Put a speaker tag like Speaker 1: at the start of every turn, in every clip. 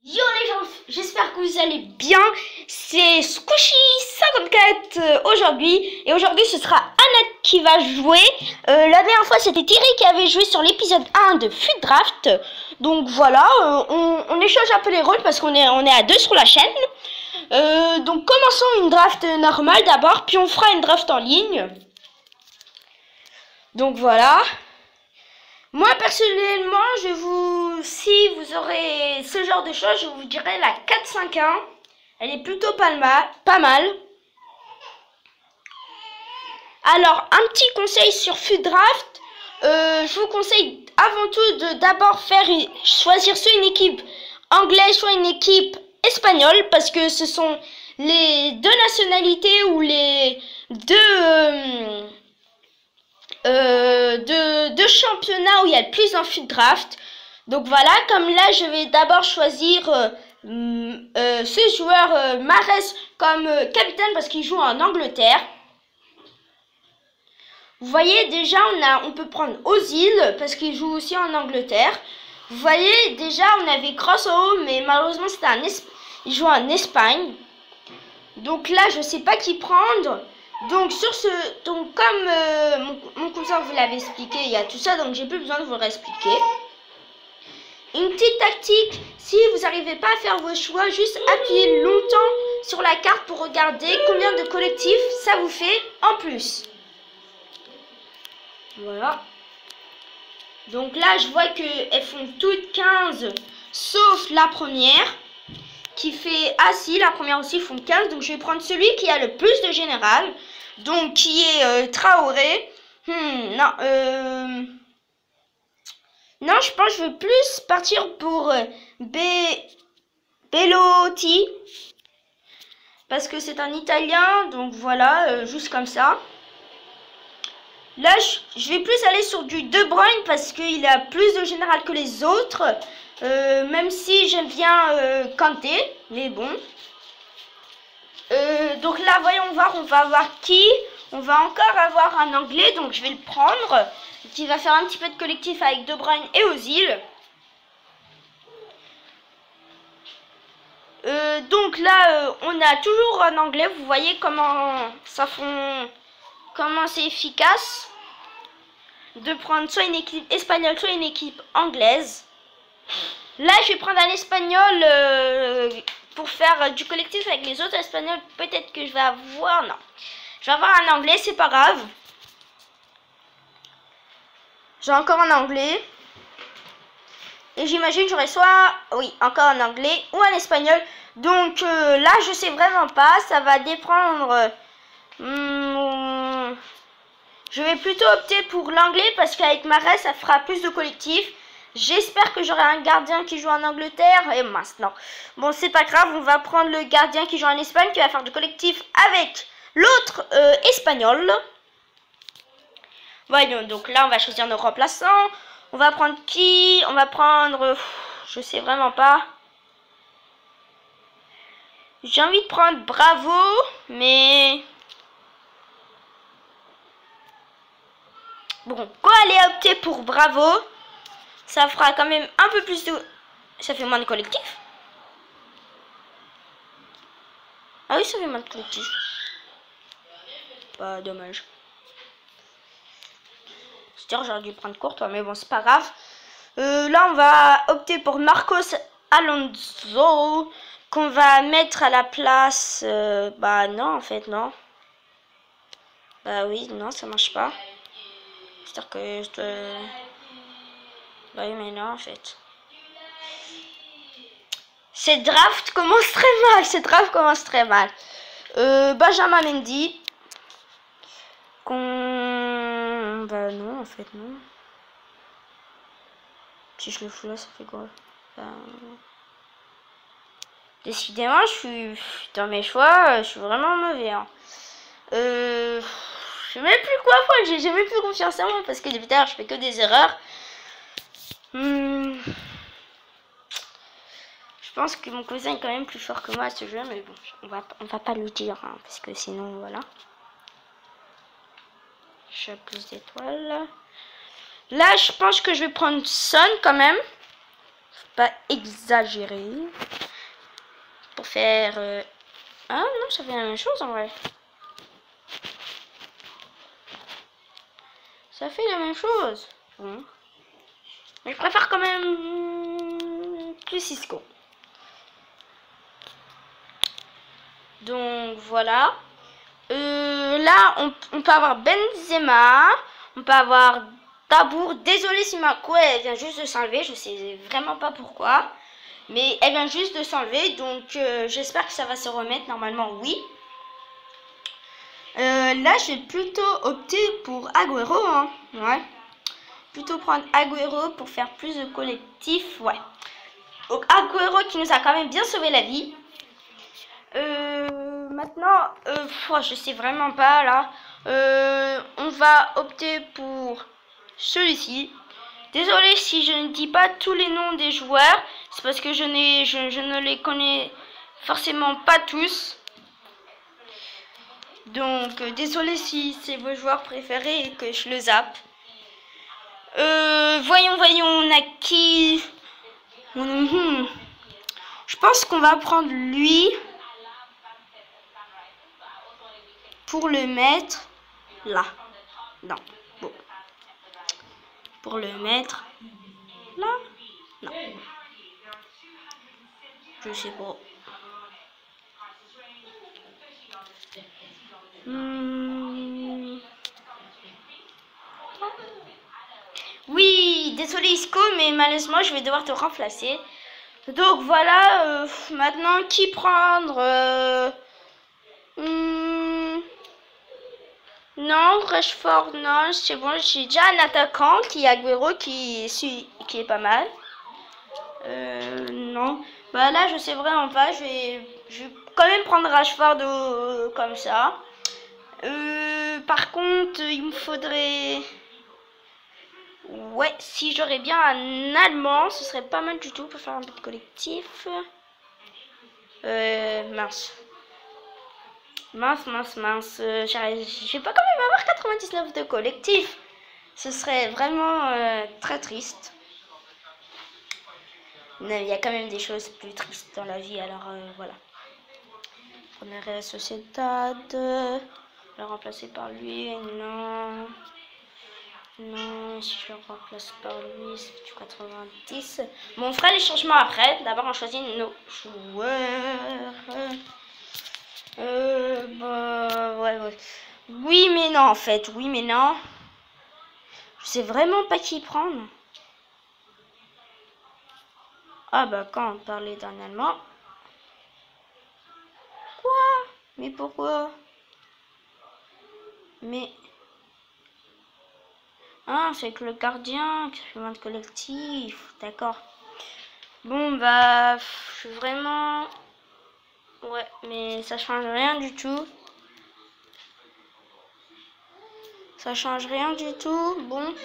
Speaker 1: Yo les gens, j'espère que vous allez bien. C'est Squishy54 aujourd'hui. Et aujourd'hui ce sera Annette qui va jouer. La dernière fois c'était Thierry qui avait joué sur l'épisode 1 de FUT Draft. Donc voilà, on échange un peu les rôles parce qu'on est à deux sur la chaîne. Donc commençons une draft normale d'abord, puis on fera une draft en ligne. Donc voilà. Moi personnellement, si vous aurez ce genre de choses, je vous dirais la 4-5-1. Elle est plutôt pas mal. Alors, un petit conseil sur FUT Draft. Je vous conseille avant tout de d'abord choisir soit une équipe anglaise, soit une équipe espagnole, parce que ce sont les deux nationalités ou les deux championnats où il y a le plus en FUT Draft. Donc voilà, comme là je vais d'abord choisir ce joueur Mahrez comme capitaine parce qu'il joue en Angleterre. Vous voyez déjà on peut prendre Ozil parce qu'il joue aussi en Angleterre. Vous voyez déjà on avait Kroos en haut, mais malheureusement il joue en Espagne. Donc là je sais pas qui prendre. Donc comme mon cousin vous l'avait expliqué, il y a tout ça, donc j'ai plus besoin de vous le réexpliquer. Une petite tactique, si vous n'arrivez pas à faire vos choix, juste appuyez longtemps sur la carte pour regarder combien de collectifs ça vous fait en plus. Voilà. Donc là, je vois qu'elles font toutes 15, sauf la première, qui fait... Ah si, la première aussi font 15, donc je vais prendre celui qui a le plus de général, donc qui est Traoré. Non, je pense que je veux plus partir pour Belotti. Parce que c'est un Italien, donc voilà, juste comme ça. Là, je vais plus aller sur du De Bruyne parce qu'il a plus de général que les autres. Même si j'aime bien Kanté, mais bon. Donc là, voyons voir, on va avoir qui? On va encore avoir un Anglais, donc je vais le prendre. Qui va faire un petit peu de collectif avec De Bruyne et Ozil. Donc là, on a toujours un Anglais. Vous voyez comment c'est efficace de prendre soit une équipe espagnole, soit une équipe anglaise. Là, je vais prendre un espagnol pour faire du collectif avec les autres espagnols. Peut-être que je vais avoir... Non. Je vais avoir un anglais, c'est pas grave. J'ai encore un anglais. Et j'imagine j'aurai soit... Oui, encore un anglais ou un espagnol. Donc là, je sais vraiment pas. Ça va dépendre... Je vais plutôt opter pour l'anglais parce qu'avec Mahrez, ça fera plus de collectif. J'espère que j'aurai un gardien qui joue en Angleterre. Et mince, non. Bon, c'est pas grave. On va prendre le gardien qui joue en Espagne, qui va faire du collectif avec l'autre espagnol. Voyons, donc là, on va choisir nos remplaçants. On va prendre qui? On va prendre... je sais vraiment pas. J'ai envie de prendre Bravo, mais... Bon, quoi aller opter pour Bravo? Ça fera quand même un peu plus de... Ça fait moins de collectif. Ah oui, ça fait moins de collectif. Bah, dommage. C'est-à-dire, j'aurais dû prendre Courtois, mais bon, c'est pas grave. Là, on va opter pour Marcos Alonso, qu'on va mettre à la place... bah, non, en fait, non. Bah oui, non, ça marche pas. C'est-à-dire que je dois... Bah oui, mais non, en fait. Cette draft commence très mal. Benjamin Mendy. Bah non, en fait, non. Si je le fous là, ça fait quoi? Bah... Décidément, je suis... Dans mes choix, je suis vraiment mauvais. Hein. Je sais même plus quoi prendre. J'ai jamais plus confiance en moi parce que depuis tard, je fais que des erreurs. Je pense que mon cousin est quand même plus fort que moi à ce jeu, mais bon, on va pas lui dire, hein, parce que sinon, voilà. J'ai plus d'étoiles. Là, je pense que je vais prendre Son quand même. Faut pas exagérer. Pour faire... Ah non, ça fait la même chose en vrai. Ça fait la même chose. Bon. Mais je préfère quand même plus Cisco. Donc voilà. Là, on peut avoir Benzema. On peut avoir Dabour. Désolée si ma couette elle vient juste de s'enlever. Je sais vraiment pas pourquoi. Mais elle vient juste de s'enlever. Donc j'espère que ça va se remettre. Normalement, oui. Là, je vais plutôt opter pour Agüero. Hein. Ouais. Plutôt prendre Agüero pour faire plus de collectif. Ouais. Donc Agüero qui nous a quand même bien sauvé la vie. Maintenant, je sais vraiment pas là. On va opter pour celui-ci. Désolée si je ne dis pas tous les noms des joueurs. C'est parce que je ne les connais forcément pas tous. Donc, désolée si c'est vos joueurs préférés et que je le zappe. Voyons, on a qui? Je pense qu'on va prendre lui pour le mettre là. Non, bon. Pour le mettre là? Non. Je sais pas. Oui, désolé Isco, mais malheureusement je vais devoir te remplacer. Donc voilà, maintenant qui prendre Non, Rashford, non, c'est bon, j'ai déjà un attaquant qui est Agüero qui est pas mal. Non, bah là je sais vraiment pas, je vais quand même prendre Rashford comme ça. Par contre, il me faudrait... Ouais, si j'aurais bien un Allemand, ce serait pas mal du tout pour faire un peu de collectif. Mince. Je vais pas quand même avoir 99 de collectif. Ce serait vraiment très triste. Mais il y a quand même des choses plus tristes dans la vie, alors voilà. On est Real Sociedad. Le remplacer par lui, non. Non, si je le remplace par lui, c'est du 90. Bon, on fera les changements après. D'abord, on choisit nos joueurs. Ouais. Oui, mais non, en fait. Oui, mais non. Je sais vraiment pas qui prendre. Ah, bah, quand on parlait d'un Allemand. Quoi? Mais pourquoi? Mais... Ah, c'est que le gardien qui fait moins de collectif. D'accord. Bon, bah, je suis vraiment... Ouais, mais ça change rien du tout. Ça change rien du tout. Bon,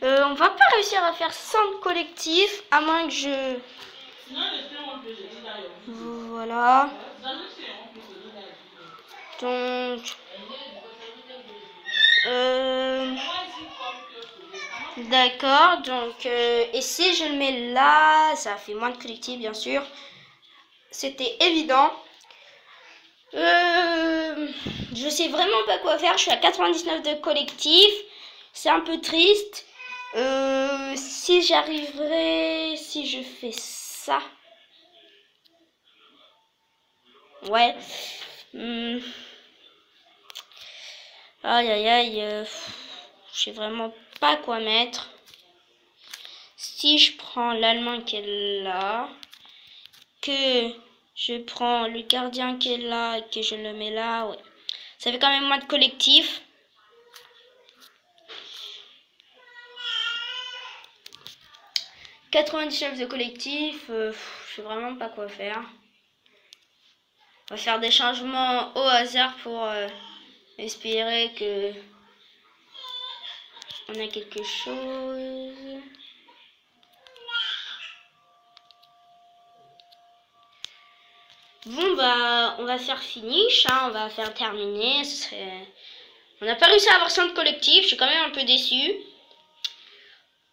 Speaker 1: on va pas réussir à faire 100 collectifs, à moins que je... Voilà. Donc... D'accord, donc... et si je le mets là, ça fait moins de collectifs, bien sûr. C'était évident. Je sais vraiment pas quoi faire. Je suis à 99 de collectif. C'est un peu triste. Si j'arriverai, si je fais ça. Ouais. Aïe aïe aïe. Je sais vraiment pas quoi mettre. Si je prends l'Allemand qui est là, que je prends le gardien qui est là et que je le mets là, ouais. Ça fait quand même moins de collectif. « 99 de collectif, je sais vraiment pas quoi faire. On va faire des changements au hasard pour espérer que on a quelque chose. Bon bah on va faire finish, hein, on va faire terminer. On n'a pas réussi à avoir 100 de collectif, je suis quand même un peu déçue.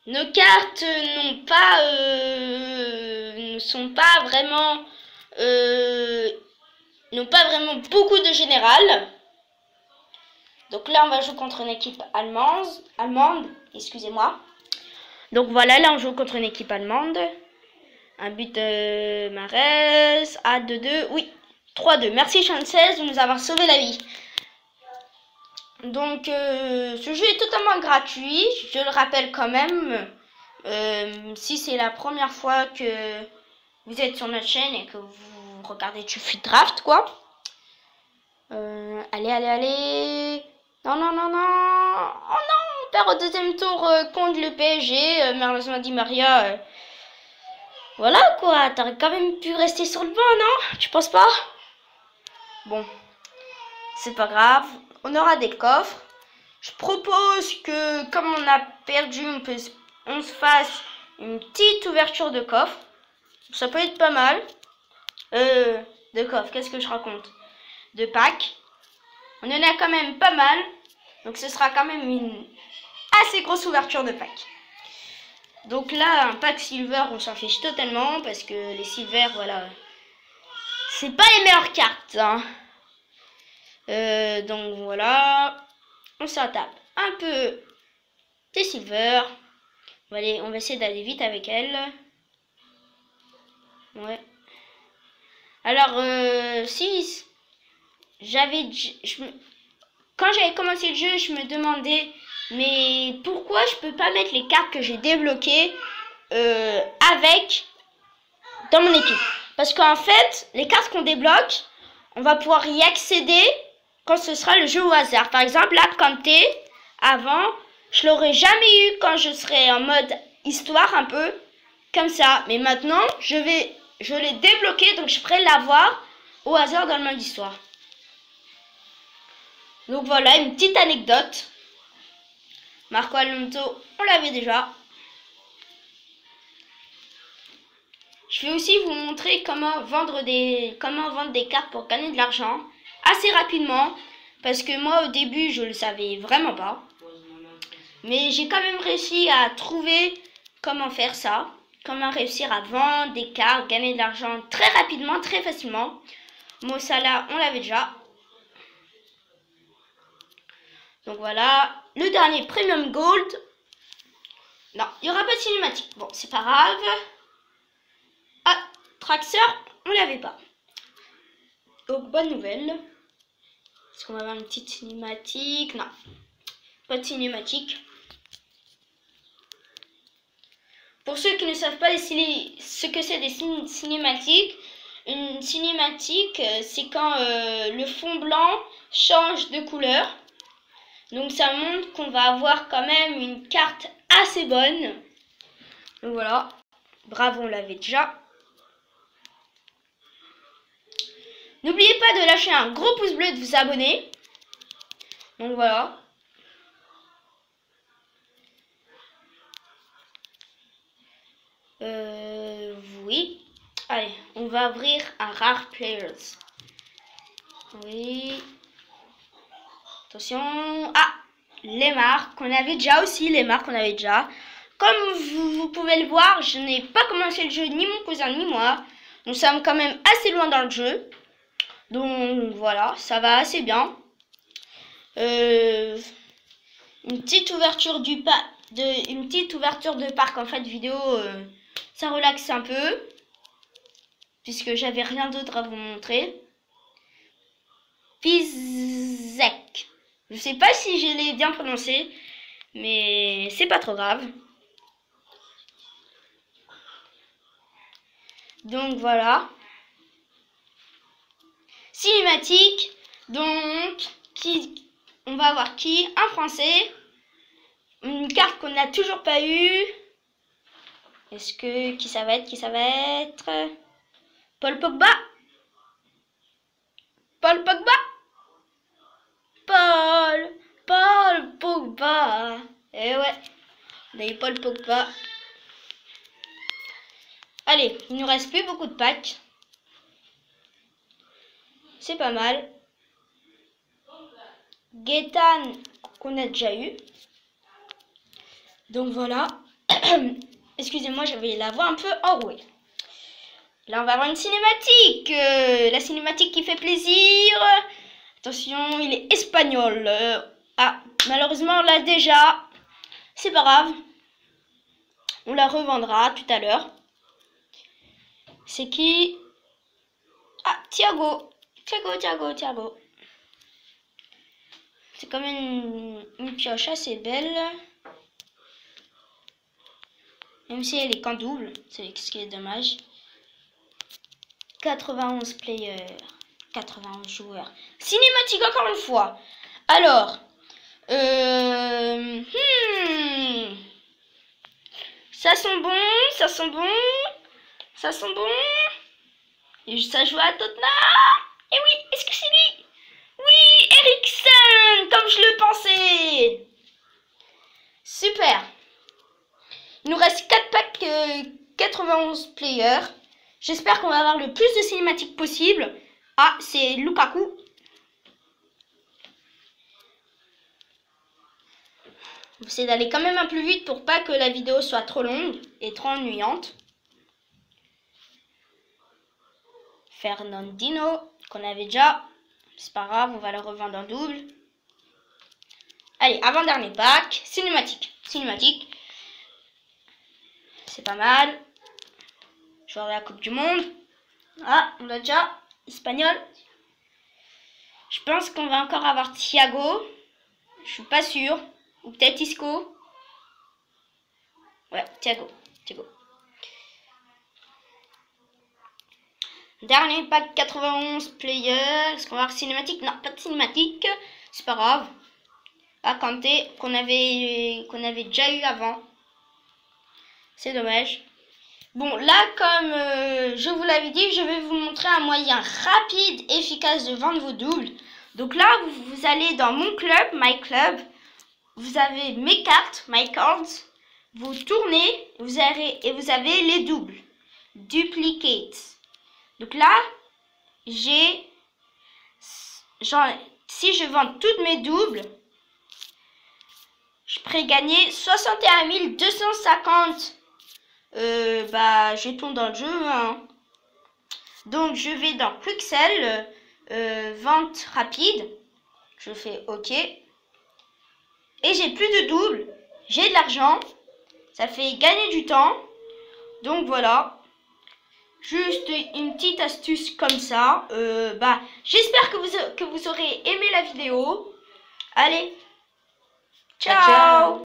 Speaker 1: Nos cartes ne sont pas vraiment n'ont pas vraiment beaucoup de général. Donc là on va jouer contre une équipe allemande, excusez-moi. Donc voilà, là on joue contre une équipe allemande. Un but de Mahrez à 2-2, oui, 3-2. Merci Chances de nous avoir sauvé la vie. Donc ce jeu est totalement gratuit, je le rappelle quand même. Si c'est la première fois que vous êtes sur notre chaîne et que vous regardez Tufi Draft, quoi. Allez. Non. Oh non, on perd au deuxième tour contre le PSG. Malheureusement, Di Maria. Voilà quoi, t'aurais quand même pu rester sur le banc, non? Tu penses pas? Bon, c'est pas grave. On aura des coffres. Je propose que, comme on a perdu, on se fasse une petite ouverture de coffre. Ça peut être pas mal. De coffre, qu'est-ce que je raconte? De packs. On en a quand même pas mal. Donc ce sera quand même une assez grosse ouverture de packs. Donc là, un pack silver, on s'en fiche totalement. Parce que les silver, voilà. C'est pas les meilleures cartes. Hein. Donc voilà. On s'en tape un peu des silver. Allez, on va essayer d'aller vite avec elle. Ouais. Alors, si quand j'avais commencé le jeu, je me demandais, mais pourquoi je peux pas mettre les cartes que j'ai débloquées dans mon équipe? Parce qu'en fait, les cartes qu'on débloque, on va pouvoir y accéder quand ce sera le jeu au hasard. Par exemple, là, Kanté, avant, je l'aurais jamais eu quand je serais en mode histoire un peu comme ça. Mais maintenant, je l'ai débloqué, donc je pourrais l'avoir au hasard dans le mode histoire. Donc voilà, une petite anecdote. Marco Alonso, on l'avait déjà. Je vais aussi vous montrer comment vendre des cartes pour gagner de l'argent assez rapidement. Parce que moi, au début, je ne le savais vraiment pas. Mais j'ai quand même réussi à trouver comment faire ça. Comment réussir à vendre des cartes, gagner de l'argent très rapidement, très facilement. Mo Salah, on l'avait déjà. Donc voilà, le dernier Premium Gold. Non, il n'y aura pas de cinématique. Bon, c'est pas grave. Ah, Traxeur, on l'avait pas. Donc, bonne nouvelle. Est-ce qu'on va avoir une petite cinématique? Non, pas de cinématique. Pour ceux qui ne savent pas ce que c'est des cinématiques, une cinématique, c'est quand le fond blanc change de couleur. Donc ça montre qu'on va avoir quand même une carte assez bonne. Donc voilà, bravo, on l'avait déjà. N'oubliez pas de lâcher un gros pouce bleu et de vous abonner. Donc voilà. Oui. Allez, on va ouvrir un rare players. Oui. Attention. Ah, Lemar, qu'on avait déjà aussi. Lemar, qu'on avait déjà. Comme vous pouvez le voir, je n'ai pas commencé le jeu, ni mon cousin, ni moi. Nous sommes quand même assez loin dans le jeu. Donc voilà, ça va assez bien. Une petite ouverture de parc en fait vidéo, ça relaxe un peu. Puisque j'avais rien d'autre à vous montrer. Pizek. Je sais pas si je l'ai bien prononcé, mais c'est pas trop grave. Donc voilà. Cinématique. Donc, on va avoir qui? Un Français. Une carte qu'on n'a toujours pas eue. Qui ça va être? Paul Pogba. Paul Pogba. Eh ouais, on a eu Paul Pogba. Allez, il nous reste plus beaucoup de packs. C'est pas mal. Gaëtan qu'on a déjà eu. Donc voilà. Excusez-moi, j'avais la voix un peu enrouée. Là, on va avoir une cinématique. La cinématique qui fait plaisir. Attention, il est espagnol. Ah, malheureusement, on l'a déjà. C'est pas grave. On la revendra tout à l'heure. C'est qui? Ah, Thiago. Thiago. C'est comme une pioche assez belle. Même si elle est qu'en double. C'est ce qui est dommage. 91 players. 91 joueurs. Cinématique encore une fois. Alors. Ça sent bon. Et ça joue à Tottenham. Et oui, est-ce que c'est lui? Oui, Eriksen, comme je le pensais. Super. Il nous reste 4 packs 91 players. J'espère qu'on va avoir le plus de cinématiques possible. Ah, c'est Lukaku. J'essaie d'aller quand même un peu vite pour pas que la vidéo soit trop longue et trop ennuyante. Fernandinho, qu'on avait déjà. C'est pas grave, on va le revendre en double. Allez, avant-dernier pack. Cinématique. C'est pas mal. Joueur de la Coupe du Monde. Ah, on l'a déjà. Espagnol. Je pense qu'on va encore avoir Thiago. Je suis pas sûre. Ou peut-être Isco. Ouais, Thiago. Dernier pack 91 players. Est-ce qu'on va avoir cinématique? Non, pas de cinématique. C'est pas grave. À Kanté, qu'on avait déjà eu avant. C'est dommage. Bon, là, comme je vous l'avais dit, je vais vous montrer un moyen rapide, efficace de vendre vos doubles. Donc là, vous allez dans mon club, My Club. Vous avez mes cartes, My Cards. Vous tournez et vous avez les doubles. Duplicates. Donc là, si je vends toutes mes doubles, je pourrais gagner 61 250 jetons dans le jeu. Hein. Donc je vais dans Quicksell, vente rapide. Je fais OK. Et j'ai plus de doubles. J'ai de l'argent. Ça fait gagner du temps. Donc voilà. Juste une petite astuce comme ça. J'espère que vous aurez aimé la vidéo. Allez. Ciao.